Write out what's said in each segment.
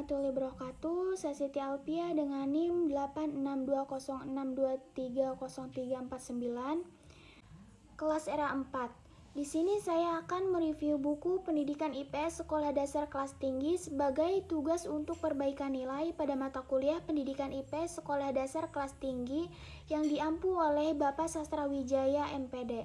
warahmatullahi wabarakatuh. Saya Siti Alpia dengan NIM 86206230349, kelas era 4. Di sini saya akan mereview buku Pendidikan IPS Sekolah Dasar Kelas Tinggi sebagai tugas untuk perbaikan nilai pada mata kuliah Pendidikan IPS Sekolah Dasar Kelas Tinggi yang diampu oleh Bapak Sastrawijaya MPD.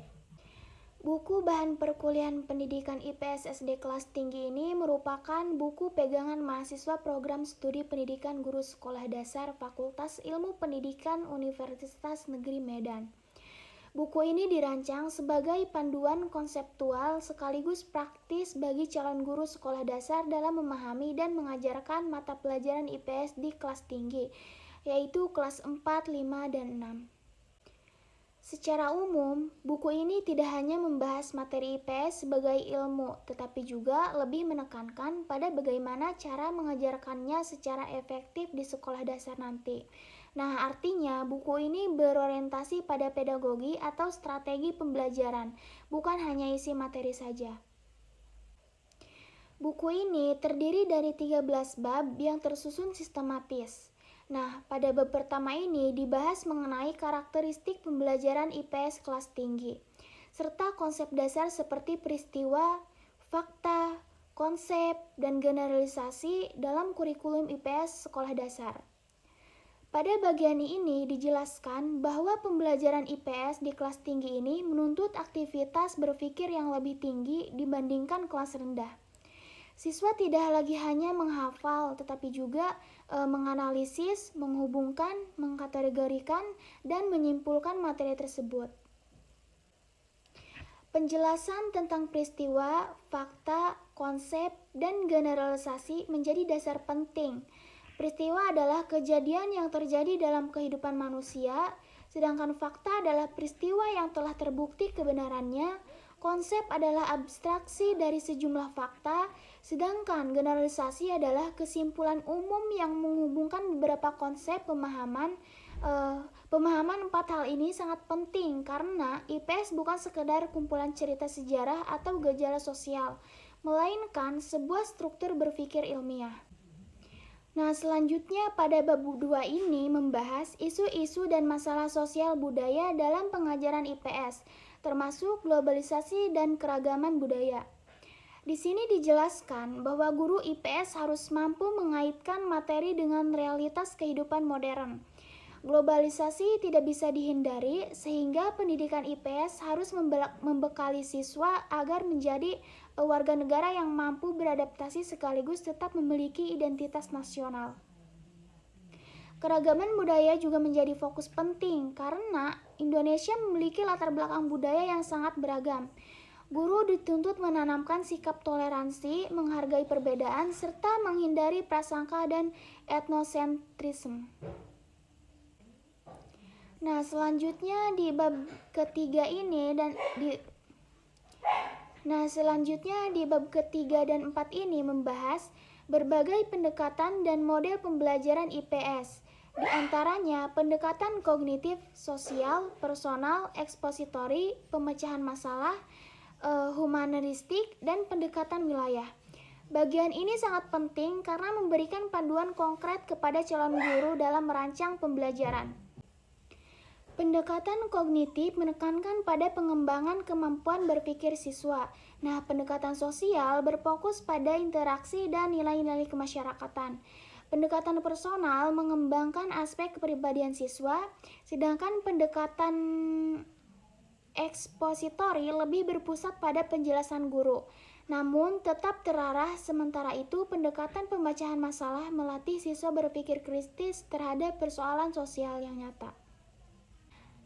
Buku bahan perkuliahan pendidikan IPS SD kelas tinggi ini merupakan buku pegangan mahasiswa program studi pendidikan guru sekolah dasar Fakultas Ilmu Pendidikan Universitas Negeri Medan. Buku ini dirancang sebagai panduan konseptual sekaligus praktis bagi calon guru sekolah dasar dalam memahami dan mengajarkan mata pelajaran IPS di kelas tinggi, yaitu kelas 4, 5, dan 6. Secara umum, buku ini tidak hanya membahas materi IPS sebagai ilmu, tetapi juga lebih menekankan pada bagaimana cara mengajarkannya secara efektif di sekolah dasar nanti. Nah, artinya buku ini berorientasi pada pedagogi atau strategi pembelajaran, bukan hanya isi materi saja. Buku ini terdiri dari 13 bab yang tersusun sistematis. Nah, pada bab pertama ini dibahas mengenai karakteristik pembelajaran IPS kelas tinggi, serta konsep dasar seperti peristiwa, fakta, konsep, dan generalisasi dalam kurikulum IPS sekolah dasar. Pada bagian ini dijelaskan bahwa pembelajaran IPS di kelas tinggi ini menuntut aktivitas berpikir yang lebih tinggi dibandingkan kelas rendah. Siswa tidak lagi hanya menghafal, tetapi juga menganalisis, menghubungkan, mengkategorikan, dan menyimpulkan materi tersebut. Penjelasan tentang peristiwa, fakta, konsep, dan generalisasi menjadi dasar penting. Peristiwa adalah kejadian yang terjadi dalam kehidupan manusia, sedangkan fakta adalah peristiwa yang telah terbukti kebenarannya. Konsep adalah abstraksi dari sejumlah fakta, sedangkan generalisasi adalah kesimpulan umum yang menghubungkan beberapa konsep pemahaman. Pemahaman 4 hal ini sangat penting karena IPS bukan sekedar kumpulan cerita sejarah atau gejala sosial, melainkan sebuah struktur berpikir ilmiah. Nah, selanjutnya pada bab 2 ini membahas isu-isu dan masalah sosial budaya dalam pengajaran IPS, termasuk globalisasi dan keragaman budaya. Di sini dijelaskan bahwa guru IPS harus mampu mengaitkan materi dengan realitas kehidupan modern. Globalisasi tidak bisa dihindari, sehingga pendidikan IPS harus membekali siswa agar menjadi warga negara yang mampu beradaptasi sekaligus tetap memiliki identitas nasional. Keragaman budaya juga menjadi fokus penting karena Indonesia memiliki latar belakang budaya yang sangat beragam. Guru dituntut menanamkan sikap toleransi, menghargai perbedaan, serta menghindari prasangka dan etnosentrisme. Nah, selanjutnya di bab ketiga dan 4 ini membahas berbagai pendekatan dan model pembelajaran IPS. Di antaranya pendekatan kognitif, sosial, personal, ekspositori, pemecahan masalah, humanistik, dan pendekatan wilayah. Bagian ini sangat penting karena memberikan panduan konkret kepada calon guru dalam merancang pembelajaran. Pendekatan kognitif menekankan pada pengembangan kemampuan berpikir siswa. Nah, pendekatan sosial berfokus pada interaksi dan nilai-nilai kemasyarakatan. Pendekatan personal mengembangkan aspek kepribadian siswa, sedangkan pendekatan ekspositori lebih berpusat pada penjelasan guru. Namun tetap terarah, sementara itu pendekatan pemecahan masalah melatih siswa berpikir kritis terhadap persoalan sosial yang nyata.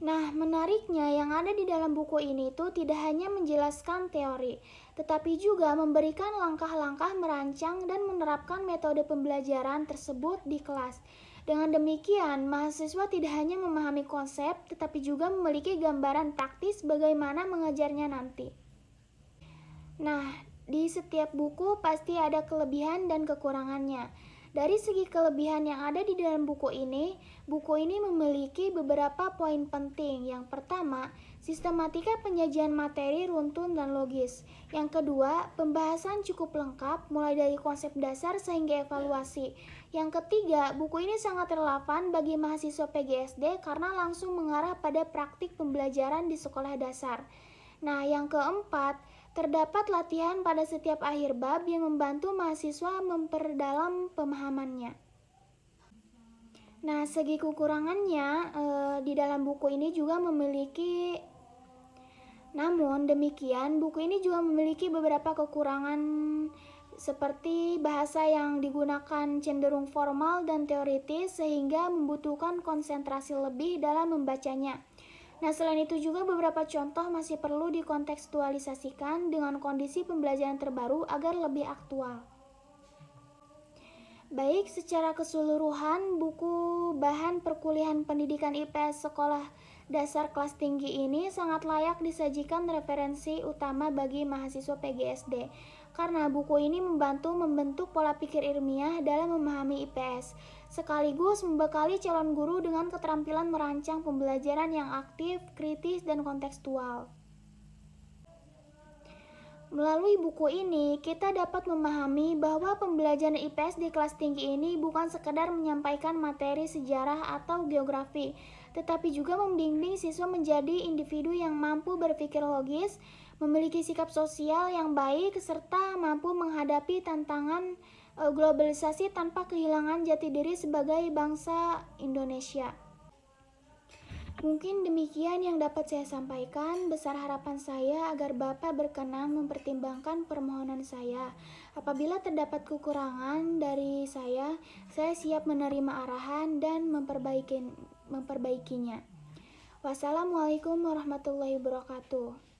Nah, menariknya yang ada di dalam buku ini tuh tidak hanya menjelaskan teori, tetapi juga memberikan langkah-langkah merancang dan menerapkan metode pembelajaran tersebut di kelas. Dengan demikian, mahasiswa tidak hanya memahami konsep, tetapi juga memiliki gambaran praktis bagaimana mengajarnya nanti. Nah, di setiap buku pasti ada kelebihan dan kekurangannya. Dari segi kelebihan yang ada di dalam buku ini memiliki beberapa poin penting. Yang pertama, sistematika penyajian materi runtun dan logis. Yang kedua, pembahasan cukup lengkap mulai dari konsep dasar sehingga evaluasi. Yang ketiga, buku ini sangat relevan bagi mahasiswa PGSD karena langsung mengarah pada praktik pembelajaran di sekolah dasar. Nah, yang keempat, terdapat latihan pada setiap akhir bab yang membantu mahasiswa memperdalam pemahamannya. Nah, segi kekurangannya di dalam buku ini juga memiliki, namun demikian buku ini juga memiliki beberapa kekurangan seperti bahasa yang digunakan cenderung formal dan teoritis sehingga membutuhkan konsentrasi lebih dalam membacanya. Nah, selain itu juga beberapa contoh masih perlu dikontekstualisasikan dengan kondisi pembelajaran terbaru agar lebih aktual. Baik, secara keseluruhan buku bahan perkuliahan pendidikan IPS sekolah dasar kelas tinggi ini sangat layak disajikan referensi utama bagi mahasiswa PGSD karena buku ini membentuk pola pikir ilmiah dalam memahami IPS sekaligus membekali calon guru dengan keterampilan merancang pembelajaran yang aktif, kritis, dan kontekstual. Melalui buku ini, kita dapat memahami bahwa pembelajaran IPS di kelas tinggi ini bukan sekedar menyampaikan materi sejarah atau geografi, tetapi juga membimbing siswa menjadi individu yang mampu berpikir logis, memiliki sikap sosial yang baik, serta mampu menghadapi tantangan globalisasi tanpa kehilangan jati diri sebagai bangsa Indonesia. Mungkin demikian yang dapat saya sampaikan. Besar harapan saya agar Bapak berkenan mempertimbangkan permohonan saya. Apabila terdapat kekurangan dari saya siap menerima arahan dan memperbaikinya. Wassalamualaikum warahmatullahi wabarakatuh.